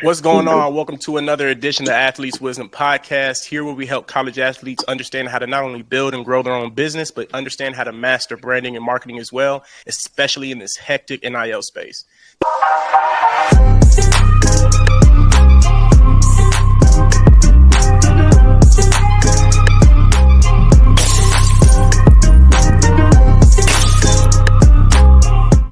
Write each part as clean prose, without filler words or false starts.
What's going on? Welcome to another edition of Athletes Wisdom Podcast. Here where we help college athletes understand how to not only build and grow their own business, but understand how to master branding and marketing as well, especially in this hectic NIL space.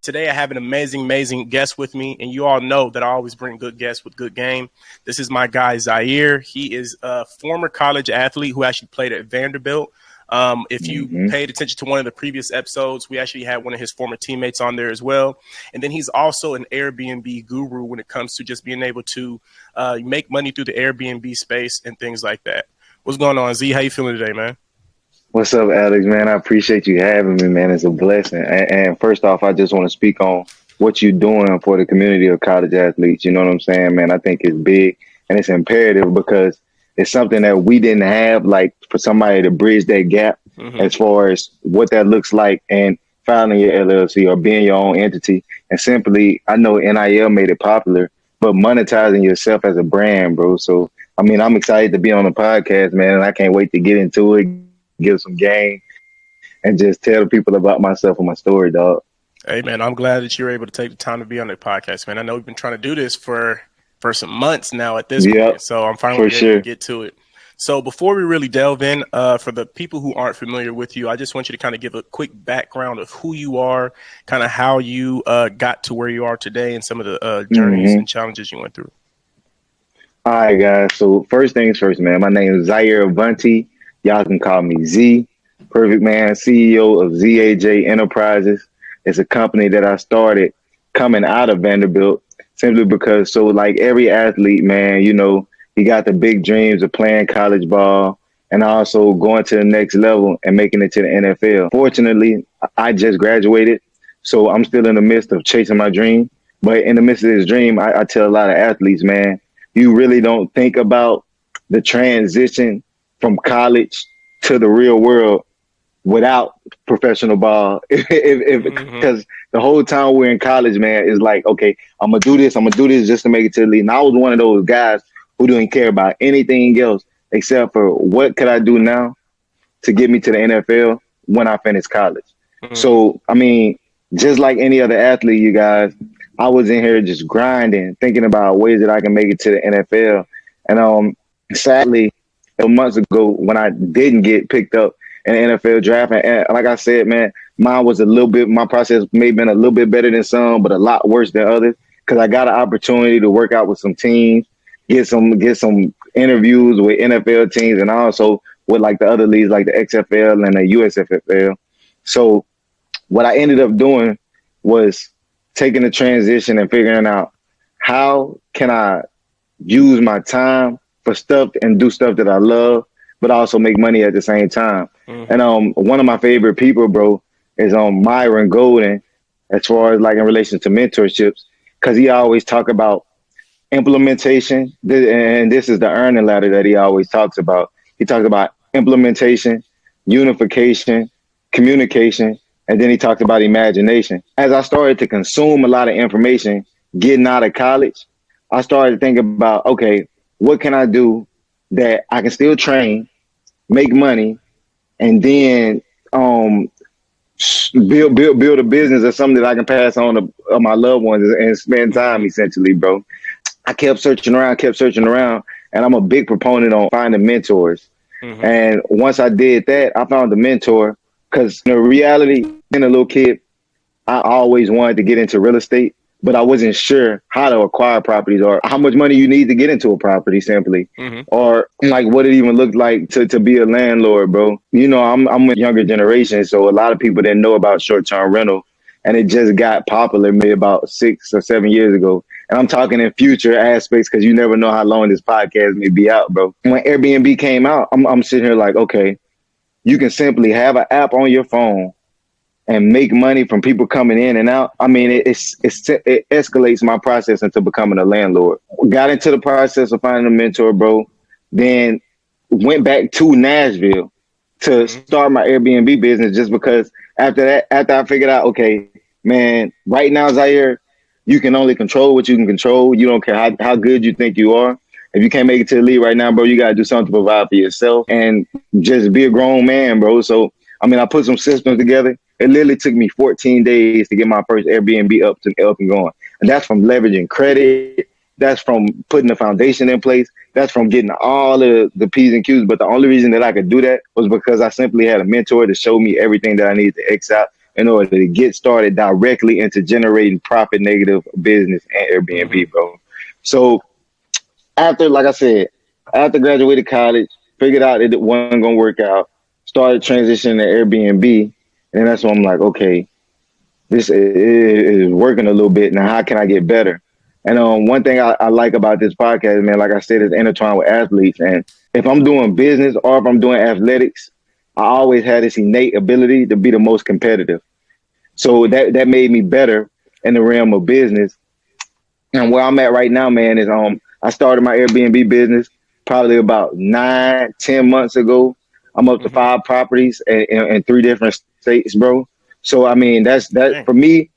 Today, I have an amazing guest with me, and you all know that I always bring good guests with good game. This is my guy, Zaire. He is a former college athlete who actually played at Vanderbilt. If you paid attention to one of the previous episodes, we actually had one of his former teammates on there as well. And then he's also an Airbnb guru when it comes to just being able to make money through the Airbnb space and things like that. What's going on, Z? How you feeling today, man? What's up, Alex, man? I appreciate you having me, man. It's a blessing. And first off, I just want to speak on what you're doing for the community of college athletes. You know what I'm saying, man? I think it's big and it's imperative because it's something that we didn't have, like for somebody to bridge that gap as far as what that looks like and filing your LLC or being your own entity. And simply, I know NIL made it popular, but monetizing yourself as a brand, bro. So, I mean, I'm excited to be on the podcast, man, and I can't wait to get into it, give some game, and just tell people about myself and my story, dog. Hey, man, I'm glad that you're able to take the time to be on the podcast, man. I know we've been trying to do this for some months now at this point, so I'm finally able to get to it. So before we really delve in, for the people who aren't familiar with you, I just want you to kind of give a quick background of who you are, kind of how you got to where you are today and some of the journeys and challenges you went through. All right, guys. So first things first, man. My name is Zaire Avanti. Y'all can call me Z. Perfect, man. CEO of ZAJ Enterprises. It's a company that I started coming out of Vanderbilt simply because, so like every athlete, man, you know, he got the big dreams of playing college ball and also going to the next level and making it to the NFL. Fortunately, I just graduated, so I'm still in the midst of chasing my dream. But in the midst of this dream, I tell a lot of athletes, man, you really don't think about the transition from college to the real world without professional ball. Because the whole time we're in college, man, is like, okay, I'm gonna do this just to make it to the league. And I was one of those guys who didn't care about anything else except for what could I do now to get me to the NFL when I finish college. So, I mean, just like any other athlete, you guys, I was in here just grinding, thinking about ways that I can make it to the NFL. And sadly, months ago when I didn't get picked up in the NFL draft. And like I said, man, my process may have been a little bit better than some, but a lot worse than others. Cause I got an opportunity to work out with some teams, get some interviews with NFL teams and also with like the other leagues, like the XFL and the USFL. So what I ended up doing was taking the transition and figuring out how can I use my time for stuff and do stuff that I love, but also make money at the same time. And one of my favorite people, bro, is Myron Golden, as far as like in relation to mentorships, because he always talk about implementation, and this is the earning ladder that he always talks about. He talks about implementation, unification, communication, and then he talked about imagination. As I started to consume a lot of information getting out of college, I started thinking about, okay, what can I do that I can still train, make money, and then build a business or something that I can pass on to my loved ones and spend time, essentially, bro. I kept searching around, and I'm a big proponent on finding mentors. And once I did that, I found a mentor because in reality, being a little kid, I always wanted to get into real estate, but I wasn't sure how to acquire properties or how much money you need to get into a property simply, or like what it even looked like to be a landlord, bro. You know, I'm a younger generation, so a lot of people didn't know about short-term rental, and it just got popular maybe about 6 or 7 years ago. And I'm talking in future aspects because you never know how long this podcast may be out, bro. When Airbnb came out, I'm sitting here like, okay, you can simply have an app on your phone and make money from people coming in and out. I mean, it escalates my process into becoming a landlord. Got into the process of finding a mentor, bro. Then went back to Nashville to start my Airbnb business just because after I figured out, okay, man, right now, Zaire, you can only control what you can control. You don't care how good you think you are. If you can't make it to the league right now, bro, you gotta do something to provide for yourself and just be a grown man, bro. So I mean, I put some systems together. It literally took me 14 days to get my first Airbnb up and going. And that's from leveraging credit. That's from putting the foundation in place. That's from getting all of the P's and Q's. But the only reason that I could do that was because I simply had a mentor to show me everything that I needed to X out in order to get started directly into generating profit negative business and Airbnb, bro. So after, like I said, after graduated college, figured out it wasn't gonna work out, started transitioning to Airbnb, and that's when I'm like, okay, this is working a little bit. Now, how can I get better? And one thing I like about this podcast, man, like I said, is intertwined with athletes. And if I'm doing business or if I'm doing athletics, I always had this innate ability to be the most competitive. So that made me better in the realm of business. And where I'm at right now, man, is I started my Airbnb business probably about 9-10 months ago. I'm up to 5 properties in 3 different states, bro. So I mean, that's that for me.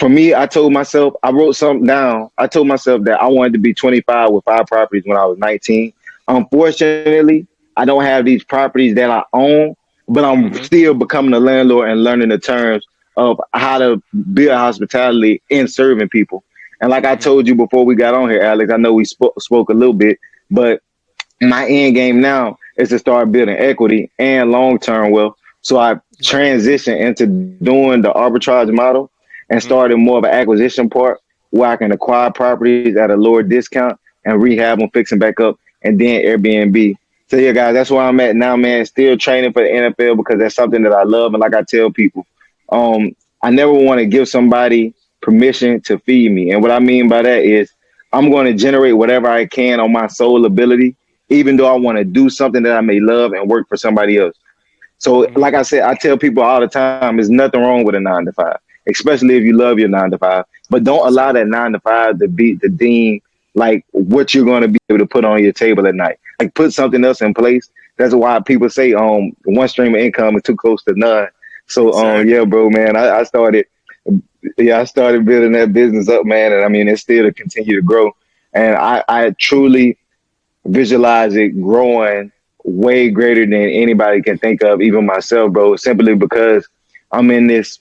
For me, I told myself, I wrote something down. I told myself that I wanted to be 25 with 5 properties when I was 19. Unfortunately, I don't have these properties that I own, but I'm still becoming a landlord and learning the terms of how to build hospitality in serving people. And like I told you before we got on here, Alex, I know we spoke a little bit, but my end game now is to start building equity and long-term wealth. So I transition into doing the arbitrage model and started more of an acquisition part where I can acquire properties at a lower discount and rehab them, fix them back up, and then Airbnb. So yeah, guys, that's where I'm at now, man. Still training for the NFL because that's something that I love. And like I tell people, I never want to give somebody permission to feed me. And what I mean by that is I'm going to generate whatever I can on my sole ability, even though I want to do something that I may love and work for somebody else. So like I said, I tell people all the time, there's nothing wrong with a 9 to 5, especially if you love your 9 to 5. But don't allow that 9 to 5 to be the deem like what you're going to be able to put on your table at night. Like put something else in place. That's why people say one stream of income is too close to none. So yeah, bro, man, I started building that business up, man, and I mean it's still to continue to grow. And I truly visualize it growing way greater than anybody can think of, even myself, bro, simply because I'm in this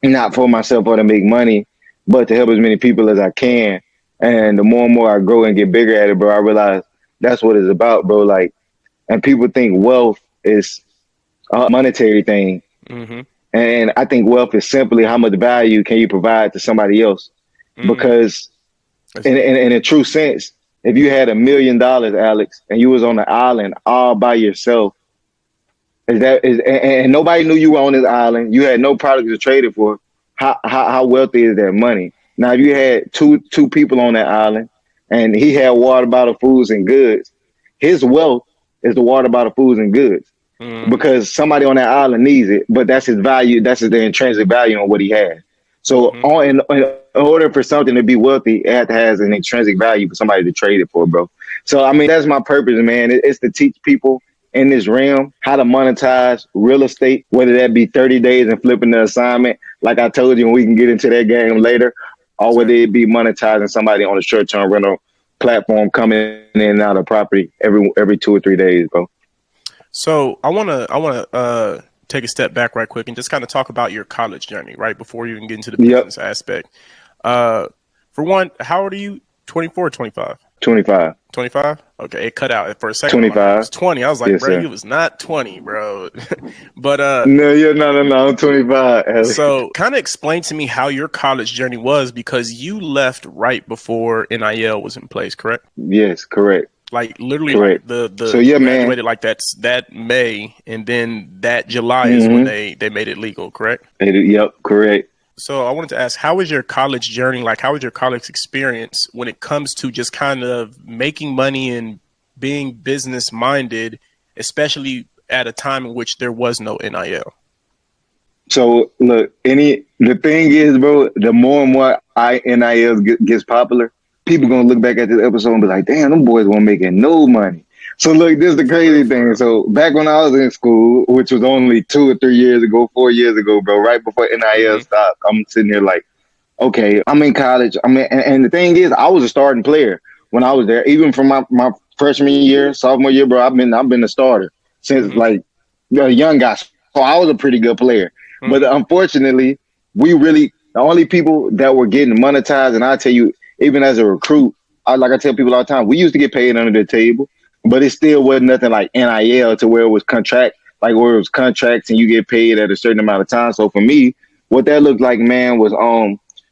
not for myself or to make money, but to help as many people as I can. And the more and more I grow and get bigger at it, bro, I realize that's what it's about, bro. Like, and people think wealth is a monetary thing. And I think wealth is simply how much value can you provide to somebody else. Because in a true sense, if you had $1 million, Alex, and you was on the island all by yourself, and nobody knew you were on this island, you had no product to trade it for, how wealthy is that money? Now, if you had two people on that island, and he had water bottle, foods, and goods, his wealth is the water bottle, foods, and goods. Because somebody on that island needs it, but that's his value, that's the intrinsic value on what he has. So in order for something to be wealthy, it has an intrinsic value for somebody to trade it for, bro. So, I mean, that's my purpose, man. It's to teach people in this realm how to monetize real estate, whether that be 30 days and flipping the assignment, like I told you, and we can get into that game later, or whether it be monetizing somebody on a short-term rental platform coming in and out of property every 2 or 3 days, bro. So I wanna take a step back right quick and just kind of talk about your college journey, right, before you even get into the business aspect. For one, how old are you? 24 or 25? 25. 25? Okay, it cut out for a second. 25. It was 20. I was like, yes, bro, sir. you was not 20, bro. But no, I'm 25. So kind of explain to me how your college journey was, because you left right before NIL was in place, correct? Yes, correct. Like literally, correct. the so yeah, graduated man. like that May, and then that July is when they made it legal, correct? Yep, correct. So I wanted to ask, how was your college journey? Like, how was your college experience when it comes to just kind of making money and being business minded, especially at a time in which there was no NIL? So look, the thing is, bro, the more and more NIL gets popular, people gonna look back at this episode and be like, damn, them boys weren't making no money. So look, this is the crazy thing. So back when I was in school, which was only 2 or 3 years ago, 4 years ago, bro, right before NIL stopped, I'm sitting here like, okay, I'm in college. And the thing is, I was a starting player when I was there. Even from my freshman year, sophomore year, bro, I've been a starter since Mm-hmm. like a young guy. So I was a pretty good player. But Mm-hmm. unfortunately, the only people that were getting monetized, and I tell you, even as a recruit, like I tell people all the time, we used to get paid under the table, but it still wasn't nothing like NIL to where it was where it was contracts and you get paid at a certain amount of time. So for me, what that looked like, man, was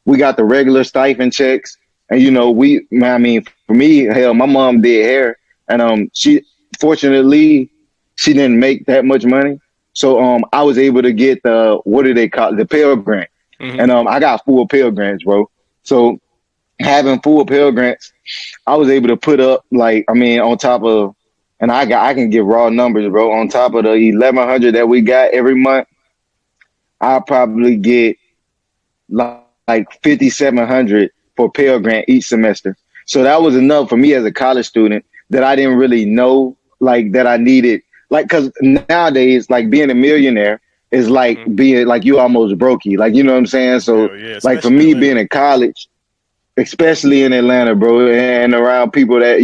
we got the regular stipend checks, and Mm-hmm. I mean, for me, hell, my mom did hair, and she fortunately she didn't make that much money, so I was able to get the what do they call it, the Pell Grant, Mm-hmm. and I got full Pell Grants, bro. So having full Pell Grants, I was able to put up like I mean on top of, and I can give raw numbers, bro. On top of the 1,100 that we got every month, I probably get like 5,700 for Pell Grant each semester. So that was enough for me as a college student that I didn't really know like that I needed. Like, cause nowadays, like being a millionaire is like Mm-hmm. being like you almost brokey. Like, you know what I'm saying? So Hell yeah, like for especially in me Atlanta. being in college, especially in Atlanta, bro, and around people that,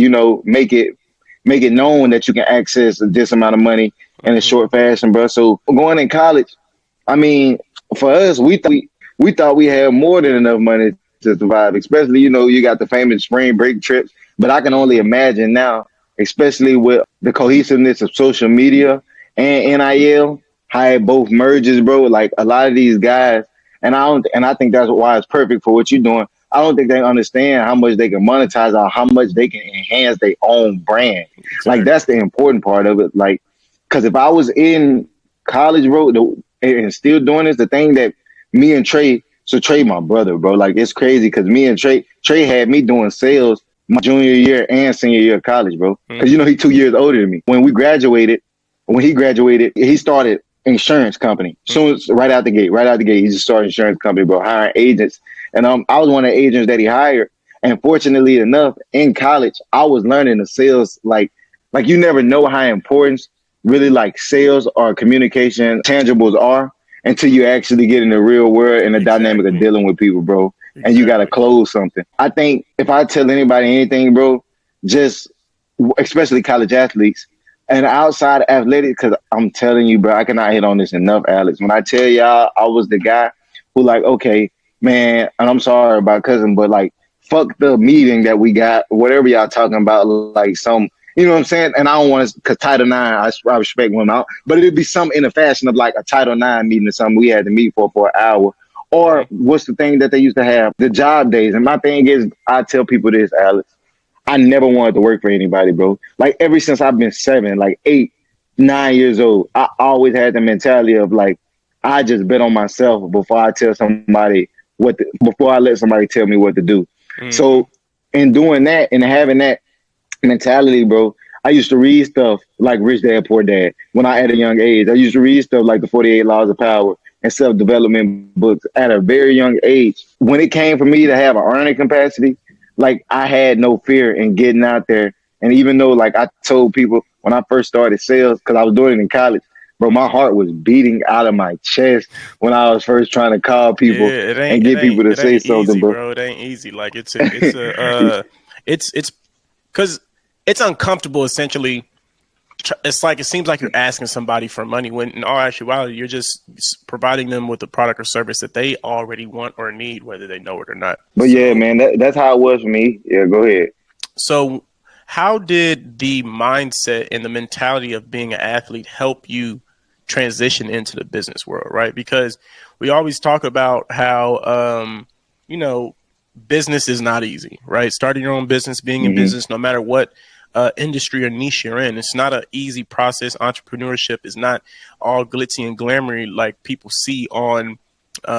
make it known that you can access this amount of money in a Mm-hmm. short fashion, bro. So going in college, I mean, for us, we thought we had more than enough money to survive. Especially, you got the famous spring break trips. But I can only Mm-hmm. imagine now, especially with the cohesiveness of social media and NIL, how it both merges, bro. Like a lot of these guys, and I think that's why it's perfect for what you're doing. I don't think they understand how much they can monetize or how much they can enhance their own brand. Like that's Exactly. the important part of it. Like, because if I was in college, bro, and still doing this, the thing that me and Trey, my brother, bro, like it's crazy because me and Trey had me doing sales my junior year and senior year of college, bro. Because Mm-hmm. he's 2 years older than me. When he graduated, he started insurance company. Mm-hmm. Soon as right out the gate, he just started insurance company, bro, hiring agents. And I was one of the agents that he hired. And fortunately enough, in college, I was learning the sales like you never know how important really like sales or communication tangibles are until you Mm-hmm. actually get in the real world and the dynamic of Exactly. dealing with people, bro. And you got to Exactly. close something. I think if I tell anybody anything, bro, just especially college athletes and outside athletics, because I'm telling you, bro, I cannot hit on this enough, Alex. When I tell y'all I was the guy who, like, okay, man, and I'm sorry about cousin, but like, fuck the meeting that we got, whatever y'all talking about, like some, you know what I'm saying? And I don't want to, because Title IX, I respect women, but it'd be something in the fashion of like a Title IX meeting or something we had to meet for an hour. Mm-hmm. Or what's the thing that they used to have? The job days. And my thing is, I tell people this, Alex. I never wanted to work for anybody, bro. Like ever since I've been 7, like 8, 9 years old, I always had the mentality of like, I just bet on myself before I tell somebody before I let somebody tell me what to do. Mm-hmm. So in doing that and having that mentality, bro, I used to read stuff like Rich Dad Poor Dad when I at a young age. I used to read stuff like the 48 Laws of Power and self-development books at a very young age. When it came for me to have an earning capacity, like I had no fear in getting out there. And even though like I told people when I first started sales, because I was doing it in college, bro, my Mm-hmm. heart was beating out of my chest when I was first trying to call Yeah, people it ain't and it get ain't people to it say ain't something, easy, bro. bro. It ain't easy. Like it's because it's uncomfortable essentially. It's like it seems like you're asking somebody for money when in all actuality you're just providing them with a product or service that they already want or need, whether they know it or not. But yeah, man, that's how it was for me. Yeah, go ahead. So how did the mindset and the mentality of being an athlete help you transition into the business world, right? Because we always talk about how you know business is not easy, right? Starting your own business, being in Mm-hmm. business, no matter what industry or niche you're in, it's not an easy process. Entrepreneurship is not all glitzy and glamoury like people see on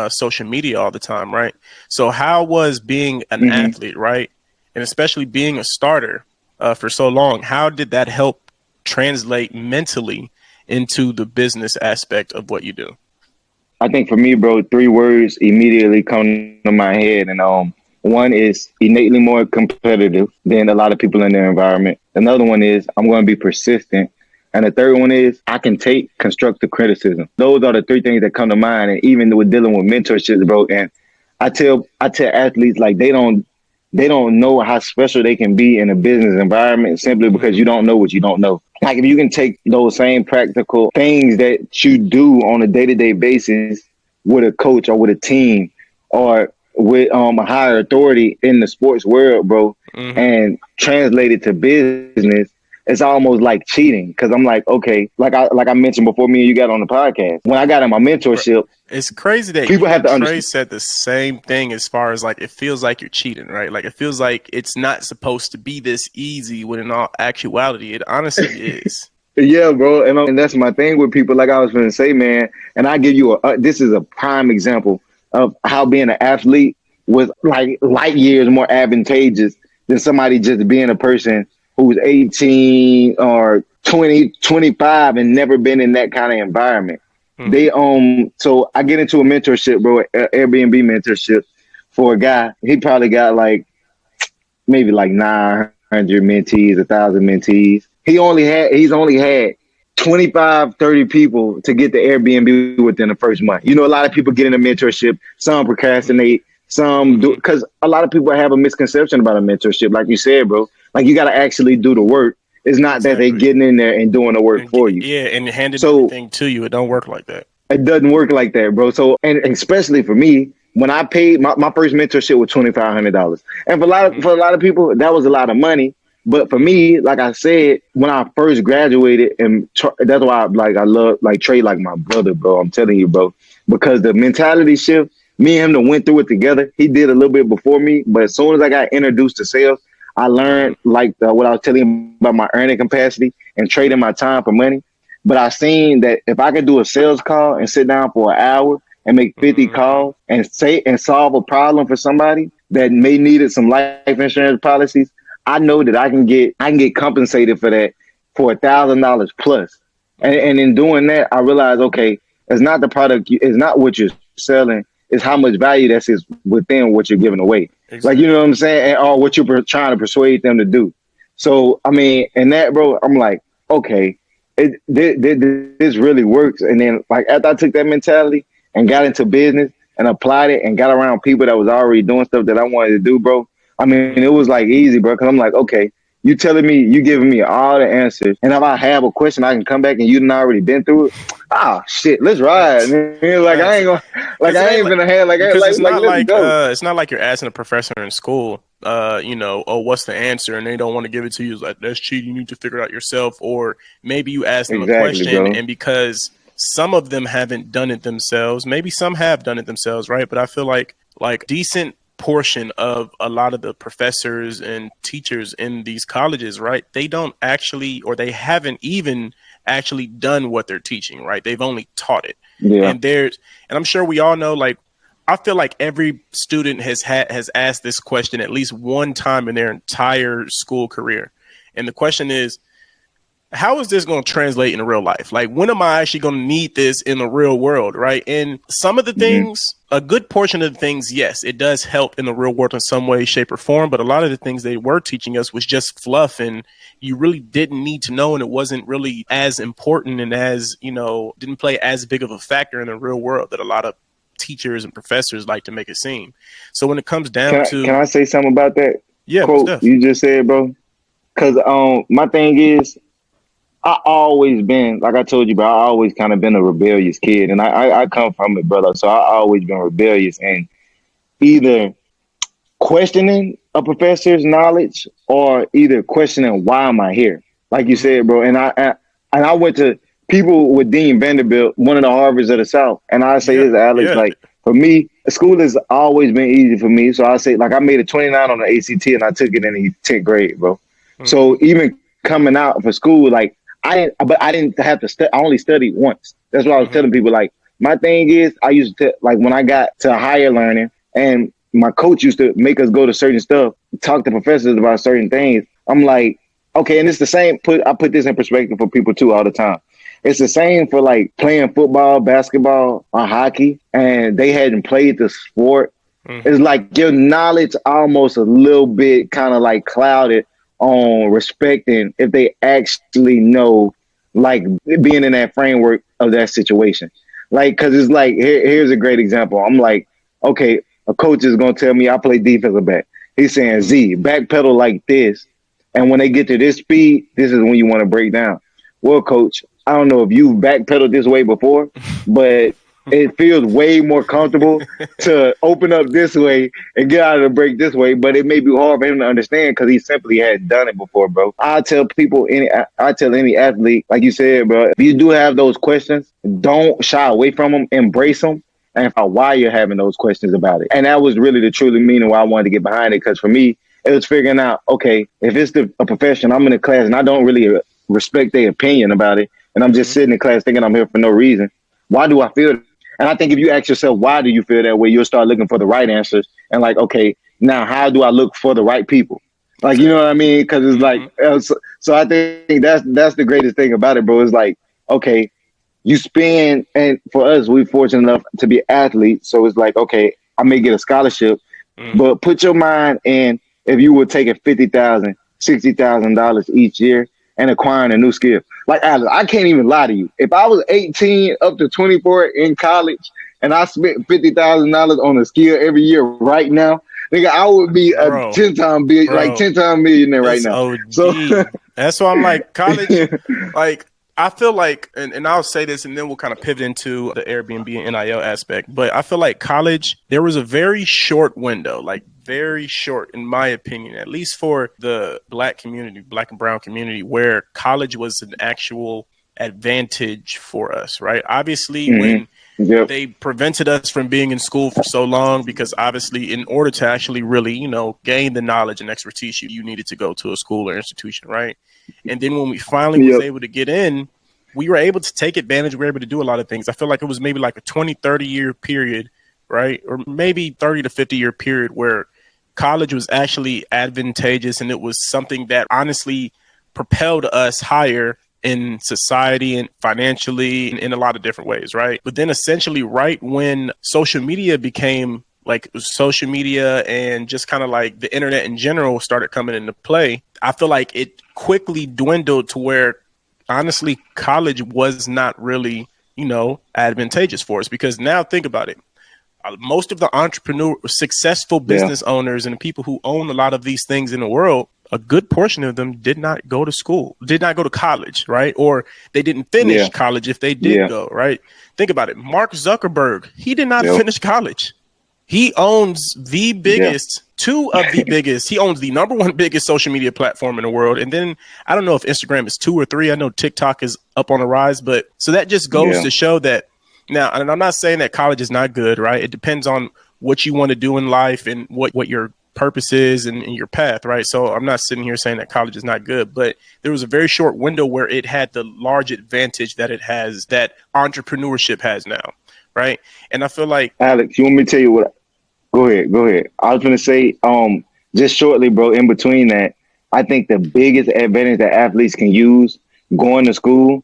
social media all the time, right? So, how was being an Mm-hmm. athlete, right, and especially being a starter for so long? How did that help translate mentally into the business aspect of what you do? I think for me, bro, 3 words immediately come to my head, and one is innately more competitive than a lot of people in their environment. Another one is I'm going to be persistent, and the third one is I can take constructive criticism. Those are the three things that come to mind, and even with dealing with mentorships, bro. And I tell athletes like they don't know how special they can be in a business environment simply because you don't know what you don't know. Like if you can take those same practical things that you do on a day-to-day basis with a coach or with a team or with a higher authority in the sports world, bro, Mm-hmm. and translate it to business, it's almost like cheating. Cause I'm like, okay, like I mentioned before me and you got on the podcast. When I got in my mentorship, It's crazy that people you have and to Trey understand. said the same thing as far as like it feels like you're cheating, right? Like it feels like it's not supposed to be this easy when in all actuality it honestly is. Yeah, bro, and that's my thing with people. Like I was going to say, man, and I give you this is a prime example of how being an athlete was like light years more advantageous than somebody just being a person who's 18 or 20, 25 and never been in that kind of environment. Mm-hmm. So I get into a mentorship, bro, Airbnb mentorship for a guy. He probably got like maybe like 900 mentees, 1,000 mentees. He's only had 25, 30 people to get the Airbnb within the first month. You know, a lot of people get in a mentorship, some procrastinate, some do, Mm-hmm. because a lot of people have a misconception about a mentorship. Like you said, bro, like you got to actually do the work. It's not that they Exactly. getting in there and doing the work And for you. yeah, and handing So everything to you. It don't work like that. it doesn't work like that, bro. So, and especially for me, when I paid my first mentorship was $2,500, and Mm-hmm. for a lot of people, that was a lot of money. But for Mm-hmm. me, like I said, when I first graduated, and that's why I love like Trey like my brother, bro. I'm telling you, bro, because the mentality shift, me and him went through it together. He did a little bit before me, but as soon as I got introduced to sales, I Mm-hmm. learned like what I was telling you about my earning capacity and trading my time for money. But I seen that if I could do a sales call and sit down for an hour and make 50 Mm-hmm. calls and solve a problem for somebody that may needed some life insurance policies, I know that I can get compensated for that for $1,000 plus. Mm-hmm. And in doing that, I realized, okay, it's not the product, it's not what you're selling, it's how much value that's is within what you're giving away. Like you know what Exactly. I'm saying, or what you're trying to persuade them to do. So I mean, and that, bro, I'm like, okay, this really works. And then like after I took that mentality and got into business and applied it and got around people that was already doing stuff that I wanted to do, bro. I mean, it Mm-hmm. was like easy, bro. Cause I'm like, okay, you telling me, you giving me all the answers, and if I have a question, I can come back and you done already been through it. Ah, shit, let's ride. Facts. Man. Like I Facts. ain't gonna, like Because it I ain't ain't like gonna have because let's go. it's not like you're asking a professor in school, oh, what's the answer, and they don't want to give it to you. It's like that's cheating. You need to figure it out yourself, or maybe you ask them a Exactly, question, bro. and because some of them haven't done it themselves, maybe some have done it themselves, right? But I feel like decent portion of a lot of the professors and teachers in these colleges, right? They don't actually, or they haven't even actually done what they're teaching, right? They've only taught it. Yeah. And I'm sure we all know, like, I feel like every student has asked this question at least one time in their entire school career. And the question is, how is this going to translate in real life? Like, when am I actually going to need this in the real world, right? And some of the Mm-hmm. things, a good portion of the things, yes, it does help in the real world in some way, shape, or form. But a lot of the things they were teaching us was just fluff, and you really didn't need to know, and it wasn't really as important and as, didn't play as big of a factor in the real world that a lot of teachers and professors like to make it seem. So when it comes down Can to, I say something about that yeah, most quote def. you just said, bro? Cause my thing is, I always been like I told you, bro. I always kind of been a rebellious kid, and I come from it, brother. So I always been rebellious and either questioning a professor's knowledge or either questioning why am I here, like you Mm-hmm. said, bro. And I went to people with Dean Vanderbilt, one of the Harvards of the South, and I say Yeah, this, Alex, yeah. like for me, school has always been easy for me. So I say like I made a 29 on the ACT and I took it in the 10th grade, bro. Mm-hmm. So even coming out for school, like I didn't have to study. I only studied once. That's what I was Mm-hmm. telling people. Like my thing is, I used to like when I got to higher learning, and my coach used to make us go to certain stuff, talk to professors about certain things. I'm like, okay, and it's the same. I put this in perspective for people too all the time. It's the same for like playing football, basketball, or hockey, and they hadn't played the sport. It's Mm-hmm. like your knowledge almost a little bit kind of like clouded on respecting if they actually know, like being in that framework of that situation. Like, cause it's like here's a great example. I'm like, okay, A coach is gonna tell me I play defensive back. He's saying Mm-hmm. Z, backpedal like this, and when they get to this speed, this is when you want to break down. Well, coach, I don't know if you've backpedaled this way before, but it feels way more comfortable to open up this way and get out of the break this way. But it may be hard for him to understand because he simply had done it before, bro. I tell any athlete, like you said, bro, if you do have those questions, don't shy away from them, embrace them, and find out why you're having those questions about it. And that was really the truly meaning why I wanted to get behind it. Because for me, it was figuring out, okay, if it's a profession, I'm in a class and I don't really respect their opinion about it, and I'm just Mm-hmm. sitting in class thinking I'm here for no reason. Why do I feel that? And I think if you ask yourself, why do you feel that way, you'll start looking for the right answers. And like, okay, now how do I look for the right people? Like, you know what I Exactly. mean? Because it's like, Mm-hmm. so I think that's the greatest thing about it, bro. It's like, okay, you spend, and for us, we're fortunate enough to be athletes. So it's like, okay, I may get a scholarship, Mm-hmm. but put your mind in if you were taking $50,000, $60,000 each year and acquiring a new skill. Like Alex, I can't even lie to you. If I was 18 up to 24 in college and I spent $50,000 on a skill every year right now, nigga, I would be a Bro, 10 bro, time millionaire right it's now. So OD. That's why I'm like, college, like, I feel like, and I'll say this and then we'll kind of pivot into the Airbnb and NIL aspect, but I feel like college, there was a very short window, like very short, in my opinion, at least for the black community, black and brown community, where college was an actual advantage for us, right? Obviously, when yep, they prevented us from being in school for so long because obviously in order to actually really, gain the knowledge and expertise you needed to go to a school or institution, right? And then when we finally was yep, able to get in, we were able to take advantage. We were able to do a lot of things. I feel like it was maybe like a 20, 30-year period, right? Or maybe 30 to 50-year period where college was actually advantageous and it was something that honestly propelled us higher in society and financially in a lot of different ways, right? But then essentially right when social media became like social media and just kind of like the internet in general started coming into play, I feel like it quickly dwindled to where honestly college was not really, advantageous for us because now think about it. Most of the successful yeah, business owners and the people who own a lot of these things in the world, a good portion of them did not go to school, did not go to college, right? Or they didn't finish yeah, college if they did yeah, go, right? Think about it. Mark Zuckerberg, he did not yep, finish college. He owns the yeah, biggest, two of the biggest. He owns the number one biggest social media platform in the world. And then I don't know if Instagram is two or three. I know TikTok is up on the rise, but so that just goes yeah, to show that now, and I'm not saying that college is not good, right? It depends on what you want to do in life and what your purpose is and your path, right? So I'm not sitting here saying that college is not good, but there was a very short window where it had the large advantage that it has, that entrepreneurship has now, right? And I feel like, Alex, you want me to tell you what? Go ahead, go ahead. I was gonna say, just shortly, bro. In between that, I think the biggest advantage that athletes can use going to school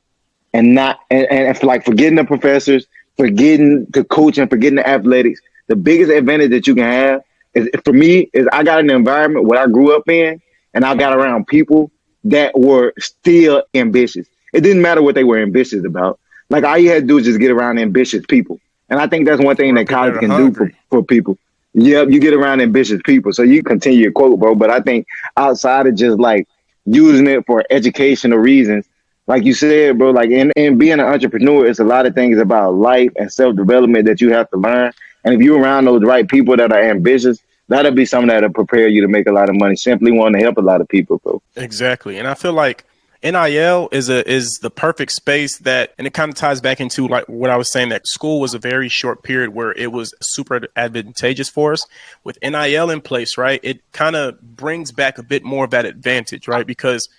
and not and like forgetting the professors, forgetting the coach, and forgetting the athletics. The biggest advantage that you can have is for me is I got an environment where I grew up in, and I got around people that were still ambitious. It didn't matter what they were ambitious about. Like all you had to do is just get around ambitious people, and I think that's one thing around that people that college are can do hungry. for people. Yep, you get around ambitious people. So you continue your quote, bro. But I think outside of just like using it for educational reasons, like you said, bro, like in being an entrepreneur, it's a lot of things about life and self development that you have to learn. And if you're around those right people that are ambitious, that'll be something that'll prepare you to make a lot of money. Simply wanting to help a lot of people, bro. Exactly. And I feel like NIL is the perfect space that, and it kind of ties back into like what I was saying, that school was a very short period where it was super advantageous for us. With NIL in place, right, it kind of brings back a bit more of that advantage, right? Because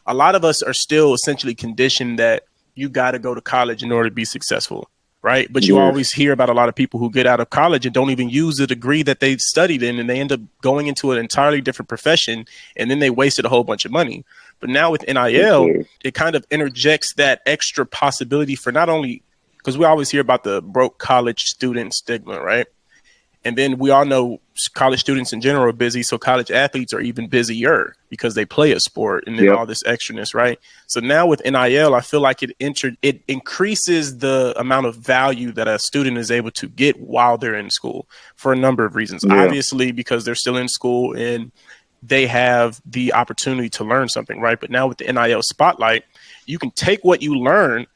a lot of us are still essentially conditioned that you got to go to college in order to be successful, right? But you Yes. always hear about a lot of people who get out of college and don't even use the degree that they studied in, and they end up going into an entirely different profession, and then they wasted a whole bunch of money. But now with Yes, NIL, sir. it kind of interjects that extra possibility for not only, because we always hear about the broke college student stigma, right? And then we all know college students in general are busy. So college athletes are even busier because they play a sport and then all this extraness, right? So now with NIL, I feel like it increases the amount of value that a student is able to get while they're in school for a number of reasons. Obviously, because they're still in school and they have the opportunity to learn something, right? But now with the NIL spotlight, you can take what you learn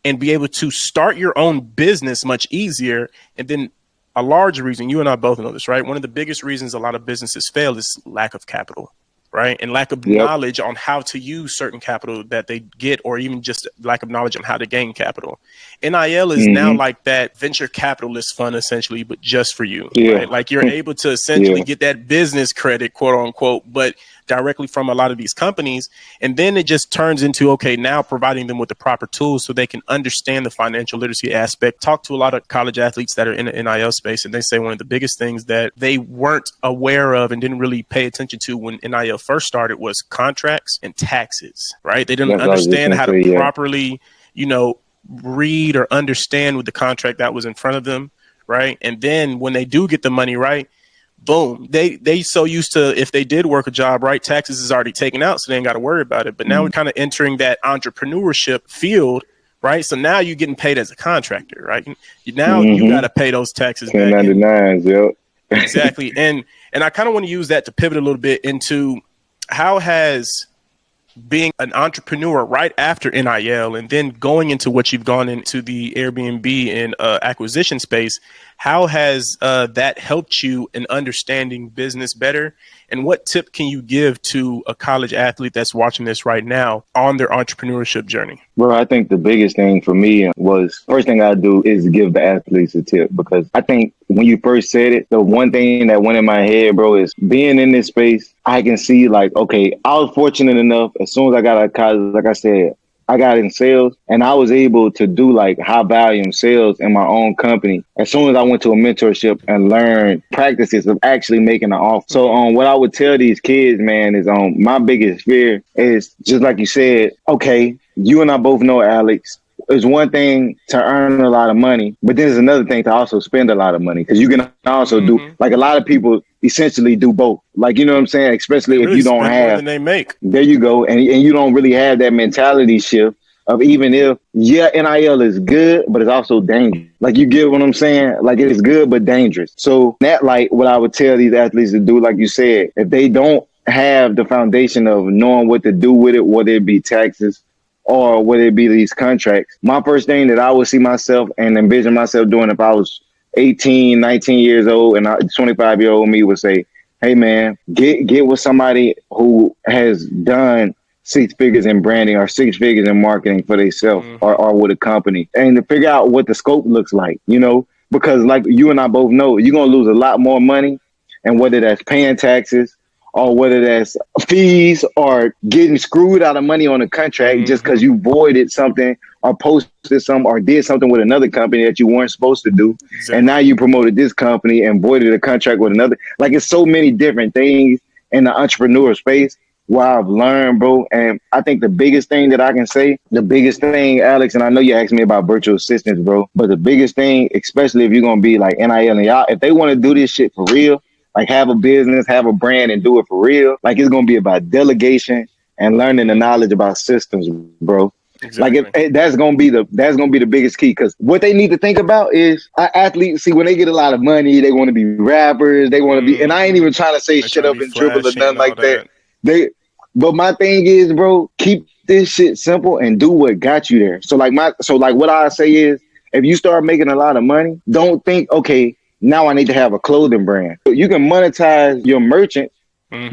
and be able to start your own business much easier. And then a large reason, you and I both know this, right? One of the biggest reasons a lot of businesses fail is lack of capital, right? And lack of knowledge on how to use certain capital that they get, or even just lack of knowledge on how to gain capital. NIL is now like that venture capitalist fund, essentially, but just for you, right? Like you're able to essentially get that business credit, quote unquote, but directly from a lot of these companies. And then it just turns into, okay, now providing them with the proper tools so they can understand the financial literacy aspect. Talk to a lot of college athletes that are in the NIL space, and they say one of the biggest things that they weren't aware of and didn't really pay attention to when NIL first started was contracts and taxes, right? They didn't understand how to properly, read or understand with the contract that was in front of them, right? And then when they do get the money right, boom, they so used to, if they did work a job, right, taxes is already taken out, so they ain't got to worry about it. But now we're kind of entering that entrepreneurship field, right? So now you're getting paid as a contractor, right? Now you got to pay those taxes back. 1099s, Exactly. And I kind of want to use that to pivot a little bit into how has being an entrepreneur right after NIL and then going into what you've gone into the Airbnb and acquisition space, how has that helped you in understanding business better? And what tip can you give to a college athlete that's watching this right now on their entrepreneurship journey? Bro, I think the biggest thing for me was, first thing I do is give the athletes a tip, because I think when you first said it, the one thing that went in my head, bro, is being in this space, I can see like, okay, I was fortunate enough, as soon as I got out of college, like I said, I got in sales and I was able to do like high volume sales in my own company as soon as I went to a mentorship and learned practices of actually making an offer. So what I would tell these kids, man, is my biggest fear is just like you said, okay, you and I both know, Alex, it's one thing to earn a lot of money, but then there's another thing to also spend a lot of money, because you can also do, like a lot of people essentially do both. Like, you know what I'm saying? Especially if you don't have more than they make. There you go. And you don't really have that mentality shift of, even if, NIL is good, but it's also dangerous. Like, you get what I'm saying? Like, it is good, but dangerous. So that, like, what I would tell these athletes to do, like you said, if they don't have the foundation of knowing what to do with it, whether it be taxes or whether it be these contracts, my first thing that I would see myself and envision myself doing if I was 18, 19 years old and 25-year-old me would say, hey man, get with somebody who has done 6 figures in branding or 6 figures in marketing for themselves or with a company, and to figure out what the scope looks like, because like you and I both know, you're going to lose a lot more money, and whether that's paying taxes or whether that's fees or getting screwed out of money on a contract just because you voided something or posted some or did something with another company that you weren't supposed to do. Exactly. And now you promoted this company and voided a contract with another. Like, it's so many different things in the entrepreneur space where I've learned, bro. And I think the biggest thing that I can say, the biggest thing, Alex, and I know you asked me about virtual assistants, bro, but the biggest thing, especially if you're going to be like NIL and y'all, if they want to do this shit for real, like have a business, have a brand, and do it for real. Like, it's gonna be about delegation and learning the knowledge about systems, bro. Exactly. Like, that's gonna be the biggest key. Because what they need to think about is athletes. See, when they get a lot of money, they want to be rappers. They want to be, and I ain't even trying to say shit up and dribble or nothing like that. But my thing is, bro, keep this shit simple and do what got you there. So like what I say is, if you start making a lot of money, don't think, okay, now I need to have a clothing brand. You can monetize your merchant,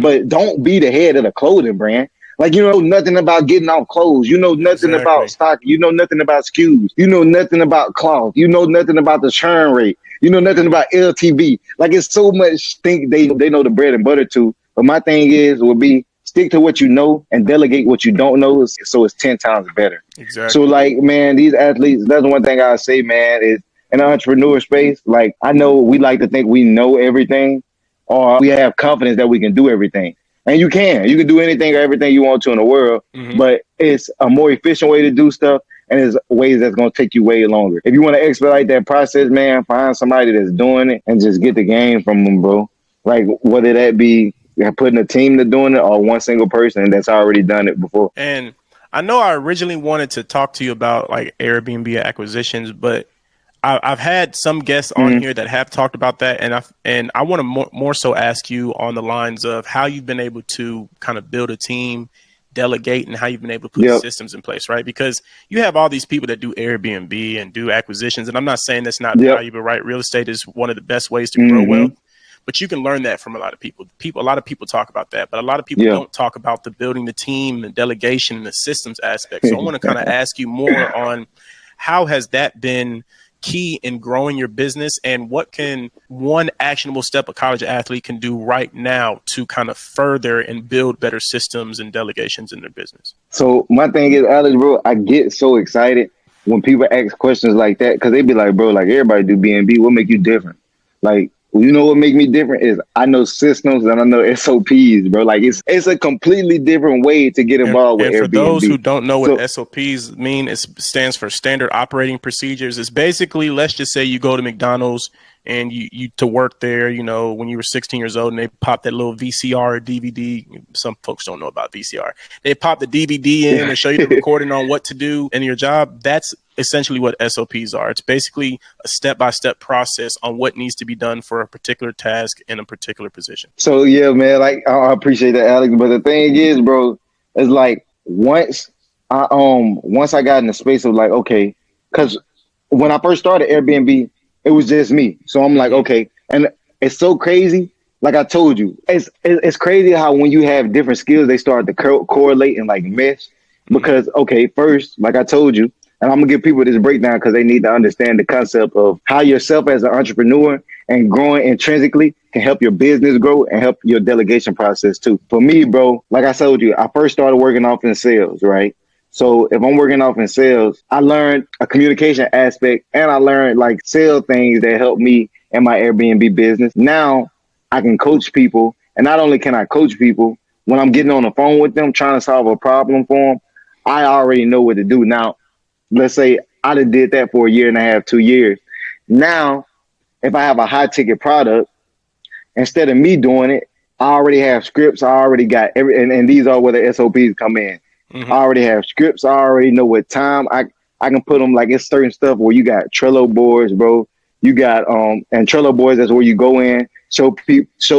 but don't be the head of the clothing brand. Like, you know nothing about getting off clothes. You know nothing about stock. You know nothing about SKUs. You know nothing about cloth. You know nothing about the churn rate. You know nothing about LTV. Like, it's so much thing they know the bread and butter to. But my thing would be stick to what you know and delegate what you don't know, so it's 10 times better. Exactly. So like, man, these athletes, that's one thing I say, man, is in the entrepreneur space, like, I know we like to think we know everything or we have confidence that we can do everything. And you can do anything or everything you want to in the world, but it's a more efficient way to do stuff. and there's ways that's going to take you way longer. If you want to expedite that process, man, find somebody that's doing it and just get the game from them, bro. Like, whether that be putting a team to doing it or one single person that's already done it before. And I know I originally wanted to talk to you about like Airbnb acquisitions, but I've had some guests on here that have talked about that, and I want to more so ask you on the lines of how you've been able to kind of build a team, delegate, and how you've been able to put systems in place, right? Because you have all these people that do Airbnb and do acquisitions, and I'm not saying that's not valuable, right? Real estate is one of the best ways to grow wealth. But you can learn that from a lot of people. A lot of people talk about that, but a lot of people don't talk about the building the team, the delegation, and the systems aspect. So I want to kind of ask you more on how has that been key in growing your business, and what can one actionable step a college athlete can do right now to kind of further and build better systems and delegations in their business? So my thing is, Alex, bro, I get so excited when people ask questions like that, because they be like, bro, like everybody do B&B. What make you different? Like, you know what make me different is I know systems and I know SOPs, bro. Like it's a completely different way to get involved with Airbnb. And for those who don't know what SOPs mean, it stands for standard operating procedures. It's basically, let's just say you go to McDonald's and you to work there, you know, when you were 16 years old and they pop that little VCR or DVD. Some folks don't know about VCR. They pop the DVD in and show you the recording on what to do in your job. That's essentially what SOPs are. It's basically a step-by-step process on what needs to be done for a particular task in a particular position. So yeah, man, like I appreciate that, Alex. But the thing is, bro, it's like once I got in the space of like, okay, because when I first started Airbnb, it was just me. So I'm like, okay, and it's so crazy. Like I told you, it's crazy how when you have different skills, they start to correlate and like mesh. Because okay, first, like I told you, and I'm gonna give people this breakdown because they need to understand the concept of how yourself as an entrepreneur and growing intrinsically can help your business grow and help your delegation process too. For me, bro, like I told you, I first started working off in sales, right? So if I'm working off in sales, I learned a communication aspect and I learned like sales things that help me in my Airbnb business. Now I can coach people, and not only can I coach people, when I'm getting on the phone with them trying to solve a problem for them, I already know what to do. Now, let's say I did that for a year and a half, 2 years. Now, if I have a high ticket product, instead of me doing it, I already have scripts. I already got and these are where the SOPs come in. I already have scripts. I already know what time I can put them. Like it's certain stuff where you got Trello boards, bro. You got and Trello boards. That's where you go in, show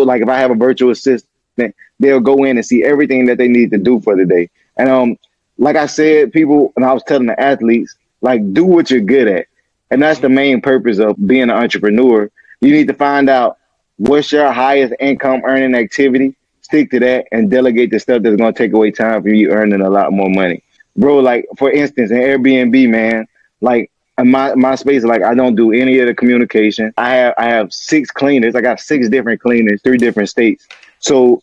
like if I have a virtual assistant, they'll go in and see everything that they need to do for the day. And like I said, people, and I was telling the athletes, like do what you're good at, and that's the main purpose of being an entrepreneur. You need to find out what's your highest income earning activity. Stick to that and delegate the stuff that's going to take away time for you earning a lot more money. Bro, like, for instance, in Airbnb, man, like, in my space, like, I don't do any of the communication. I have 6 cleaners. I got 6 different cleaners, 3 different states. So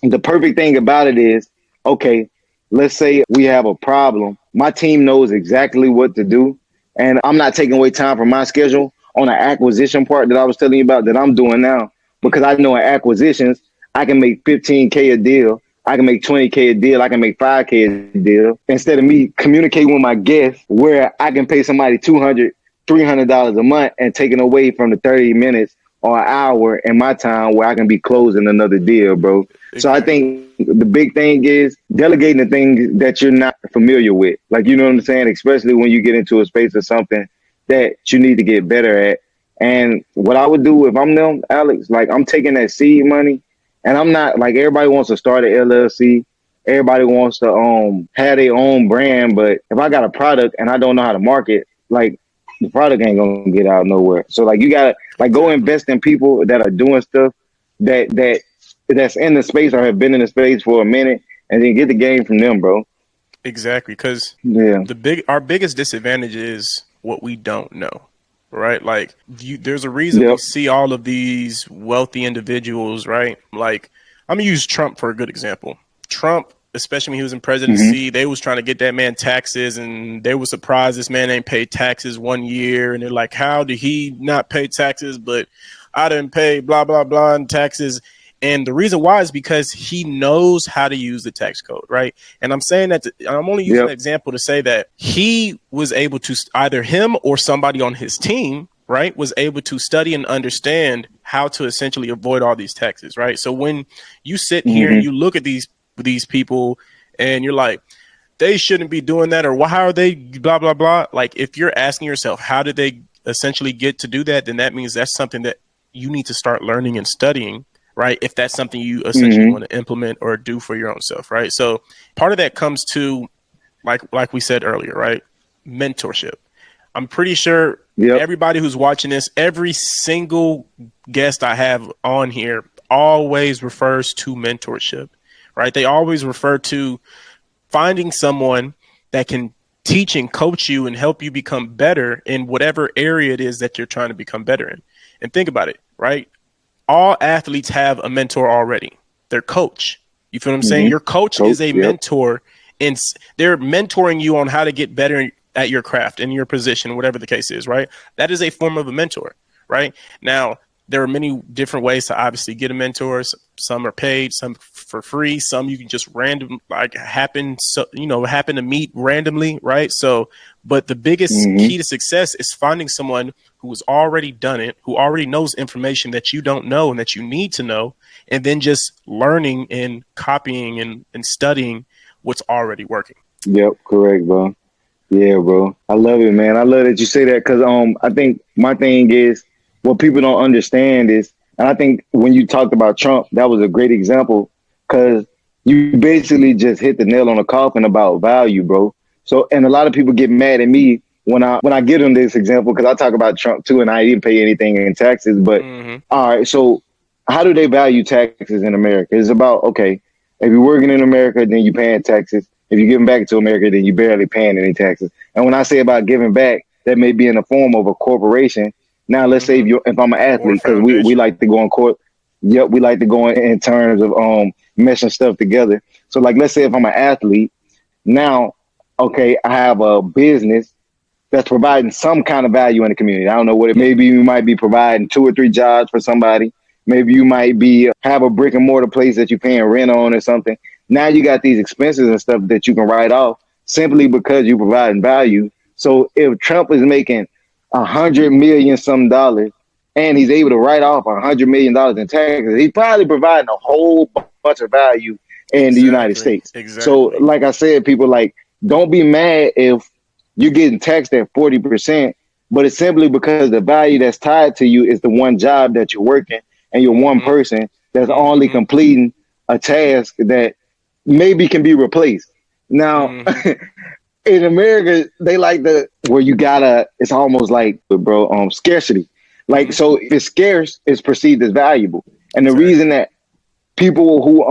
the perfect thing about it is, okay, let's say we have a problem. My team knows exactly what to do, and I'm not taking away time from my schedule on the acquisition part that I was telling you about that I'm doing now, because I know in acquisitions, I can make $15K a deal. I can make $20K a deal. I can make $5K a deal. Instead of me communicating with my guests where I can pay somebody $200, $300 a month and taking away from the 30 minutes or an hour in my time where I can be closing another deal, bro. Exactly. So I think the big thing is delegating the things that you're not familiar with. Like, you know what I'm saying? Especially when you get into a space of something that you need to get better at. And what I would do if I'm them, Alex, like I'm taking that seed money. And I'm not like everybody wants to start an LLC. Everybody wants to have their own brand. But if I got a product and I don't know how to market, like the product ain't gonna get out nowhere. So like you gotta like go invest in people that are doing stuff that's in the space or have been in the space for a minute, and then get the game from them, bro. Exactly, because our biggest disadvantage is what we don't know. Right? Like there's a reason we see all of these wealthy individuals, right? Like I'm gonna use Trump for a good example. Trump, especially when he was in presidency, they was trying to get that man taxes, and they were surprised this man ain't paid taxes 1 year. And they're like, how did he not pay taxes? But I didn't pay blah, blah, blah in taxes. And the reason why is because he knows how to use the tax code, right? And I'm saying that I'm only using Yep. that example to say that he was able to, either him or somebody on his team, right, was able to study and understand how to essentially avoid all these taxes, right? So when you sit here and you look at these people and you're like, they shouldn't be doing that, or why are they blah blah blah, like if you're asking yourself how did they essentially get to do that, then that means that's something that you need to start learning and studying, right? If that's something you essentially want to implement or do for your own self, right? So part of that comes to, like we said earlier, right? Mentorship. I'm pretty sure everybody who's watching this, every single guest I have on here always refers to mentorship, right? They always refer to finding someone that can teach and coach you and help you become better in whatever area it is that you're trying to become better in. And think about it, right? All athletes have a mentor already. Their coach. You feel what I'm saying? Your coach is a mentor, and they're mentoring you on how to get better at your craft, in your position, whatever the case is, right? That is a form of a mentor, right? Now, there are many different ways to obviously get a mentor. Some are paid, some for free, some you can just happen to meet randomly, right? So, but the biggest key to success is finding someone who has already done it, who already knows information that you don't know and that you need to know, and then just learning and copying and studying what's already working. Yep, correct, bro. Yeah, bro. I love it, man. I love that you say that because I think my thing is what people don't understand is, and I think when you talked about Trump, that was a great example because you basically just hit the nail on the coffin about value, bro. So, and a lot of people get mad at me when I give them this example because I talk about Trump too, and I didn't pay anything in taxes. But all right, so how do they value taxes in America? It's about, okay, if you're working in America, then you're paying taxes. If you're giving back to America, then you're barely paying any taxes. And when I say about giving back, that may be in the form of a corporation. Now, let's say if I'm an athlete, because we like to go on court. Yep, we like to go in terms of meshing stuff together. So, like, let's say if I'm an athlete, now, okay, I have a business that's providing some kind of value in the community. I don't know what it. Maybe you might be providing 2 or 3 jobs for somebody. Maybe you might be have a brick and mortar place that you're paying rent on or something. Now you got these expenses and stuff that you can write off simply because you're providing value. So if Trump is making $100 million some dollars and he's able to write off $100 million in taxes, he's probably providing a whole bunch of value in the United States. So like I said, people, like, don't be mad if you're getting taxed at 40%, but it's simply because the value that's tied to you is the one job that you're working and you're one person that's only completing a task that maybe can be replaced. Now, in America, they like where you gotta, it's almost like, bro, scarcity. Like, so if it's scarce, it's perceived as valuable. And the reason that people who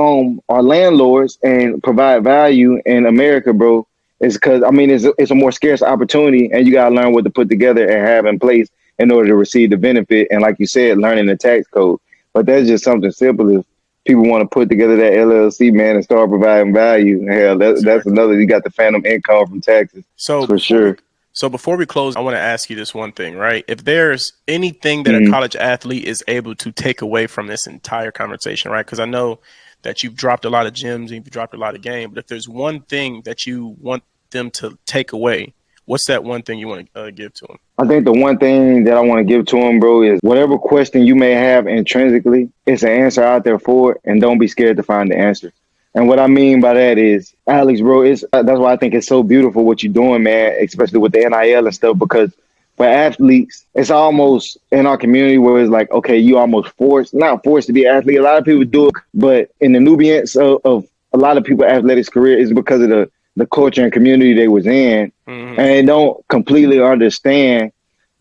are landlords and provide value in America, bro, is because, I mean, it's a more scarce opportunity, and you gotta learn what to put together and have in place in order to receive the benefit. And like you said, learning the tax code. But that's just something simple. If people want to put together that LLC, man, and start providing value, hell, that's another. You got the phantom income from taxes. So for sure. So before we close, I want to ask you this one thing, right? If there's anything that a college athlete is able to take away from this entire conversation, right? Because I know that you've dropped a lot of gems and you've dropped a lot of game, but if there's one thing that you want them to take away, what's that one thing you want to give to them? I think the one thing that I want to give to them, bro, is whatever question you may have intrinsically, it's an answer out there for it, and don't be scared to find the answer. And what I mean by that is, Alex, bro, that's why I think it's so beautiful what you're doing, man, especially with the NIL and stuff, because for athletes, it's almost in our community where it's like, okay, you almost not forced to be an athlete. A lot of people do it, but in the nuance of a lot of people's athletics career is because of the culture and community they was in, and they don't completely understand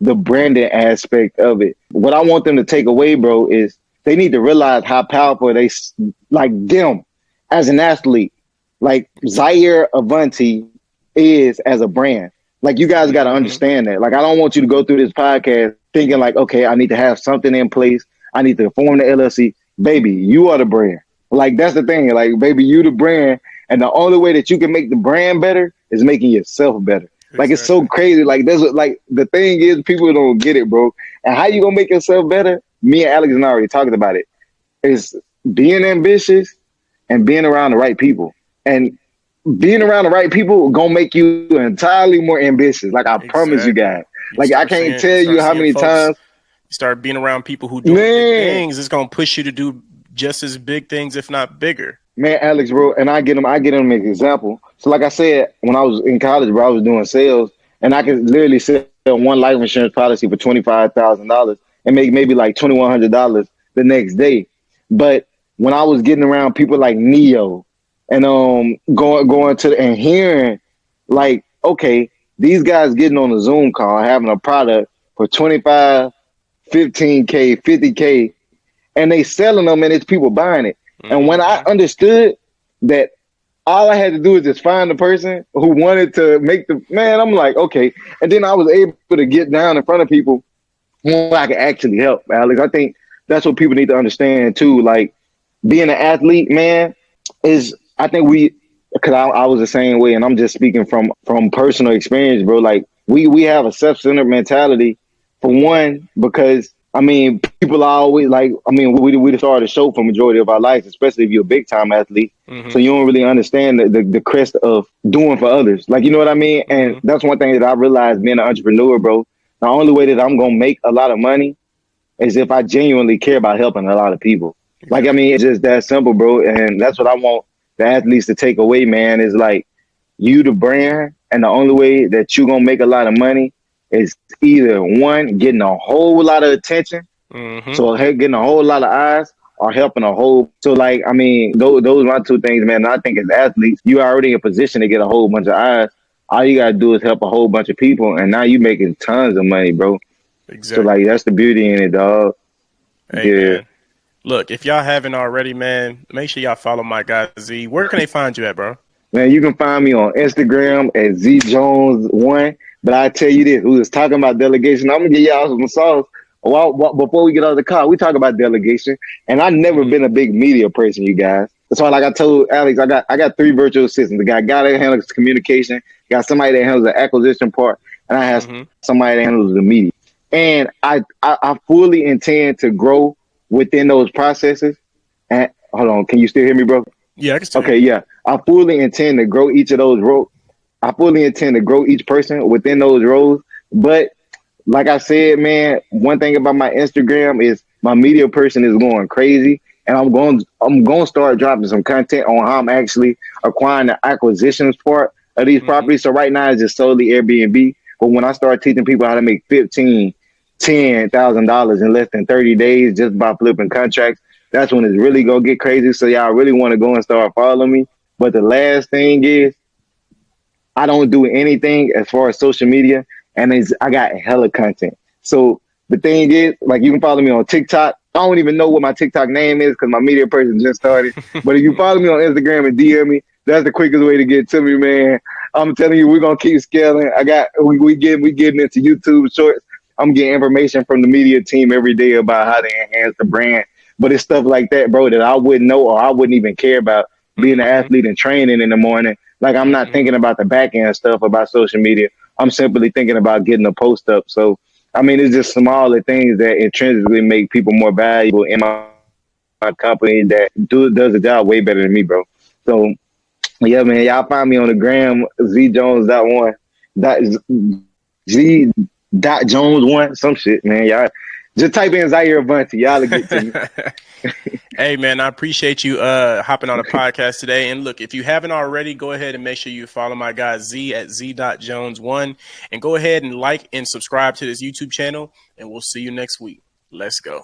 the branding aspect of it. What I want them to take away, bro, is they need to realize how powerful them as an athlete, like Zaire Avanti is as a brand. Like, you guys got to understand that. Like, I don't want you to go through this podcast thinking like, okay, I need to have something in place. I need to form the LLC. Baby, you are the brand. Like, that's the thing. Like, baby, you the brand. And the only way that you can make the brand better is making yourself better. Like, it's so crazy. Like, the thing is, people don't get it, bro. And how you gonna make yourself better? Me and Alex and I already talked about it. Is being ambitious and being around the right people. And being around the right people gonna make you entirely more ambitious. Like I promise you Exactly. guys. Like I can't tell You you start how seeing many folks. times, You start being around people who doing big man, things. It's gonna push you to do just as big things, if not bigger. man, Alex, bro, and I get them an example. So like I said, when I was in college, bro, I was doing sales and I Mm-hmm. could literally sell one life insurance policy for $25,000 and make maybe like $2,100 the next day. But when I was getting around people like Neo and going to and hearing like, okay, these guys getting on a Zoom call having a product for 25, 15K, 50K, and they selling them and it's people buying it. And when I Mm-hmm. understood that all I had to do is just find the person who wanted to make the man, I'm like, okay. And then I was able to get down in front of people who I could actually help, Alex. I think that's what people need to understand too. Like being an athlete, man, is I think we because I was the same way, and I'm just speaking from personal experience, bro. Like we have a self-centered mentality for one, because I mean people are always like I mean we started a show for majority of our lives, especially if you're a big time athlete. So Mm-hmm. you don't really understand the crest of doing for others. Like you know what I mean? And Mm-hmm. that's one thing that I realized being an entrepreneur, bro. The only way that I'm gonna make a lot of money is if I genuinely care about helping a lot of people. Like, I Exactly. mean, it's just that simple, bro. And that's what I want the athletes to take away, man, is like you the brand, and the only way that you gonna make a lot of money is either one, getting a whole lot of attention, Mm-hmm. so getting a whole lot of eyes, or helping a whole. So like, I mean, those are my two things, man. And I think as athletes, you are already in a position to get a whole bunch of eyes. All you gotta do is help a whole bunch of people, and now you making tons of money, bro. So like, Exactly. that's the beauty in it, dog. Hey Yeah. man. Look, if y'all haven't already, man, make sure y'all follow my guy Z. Where can they find you at, bro? Man, you can find me on Instagram at zjones1. But I tell you this, we was talking about delegation. I'm gonna give y'all some sauce. Before we get out of the car, we talk about delegation. And I've never Mm-hmm. been a big media person, you guys. That's why, like I told Alex, I got three virtual assistants. The guy that handles communication, got somebody that handles the acquisition part, and I have Mm-hmm. somebody that handles the media. And I fully intend to grow within those processes. And hold on, can you still hear me, bro? Yeah, I can still hear Okay, you. yeah. I fully intend to grow each of those roles. I fully intend to grow each person within those roles. But like I said, man, one thing about my Instagram is my media person is going crazy. And I'm going to start dropping some content on how I'm actually acquiring the acquisitions part of these Mm-hmm. properties. So right now it's just solely Airbnb. But when I start teaching people how to make 15, $10,000 in less than 30 days just by flipping contracts, that's when it's really gonna get crazy. So y'all really want to go and start following me. But the last thing is I don't do anything as far as social media, and I got hella content. So the thing is, like, you can follow me on TikTok. I don't even know what my TikTok name is because my media person just started. But if you follow me on Instagram and DM me, that's the quickest way to get to me, man. I'm telling you, we're gonna keep scaling. We getting into YouTube Shorts. I'm getting information from the media team every day about how to enhance the brand. But it's stuff like that, bro, that I wouldn't know or I wouldn't even care about being an Mm-hmm. athlete and training in the morning. Like I'm not Mm-hmm. thinking about the back end stuff about social media. I'm simply thinking about getting a post up. So I mean, it's just smaller things that intrinsically make people more valuable in my company that does the job way better than me, bro. So yeah, man, y'all find me on the gram zjones.1 dot z dot jones one some shit, man. Y'all just type in Zaire Avanti, y'all will get to me. Hey man, I appreciate you hopping on the podcast today. And look, if you haven't already, go ahead and make sure you follow my guy Z at z.jones1 and go ahead and like and subscribe to this YouTube channel. And we'll see you next week. Let's go.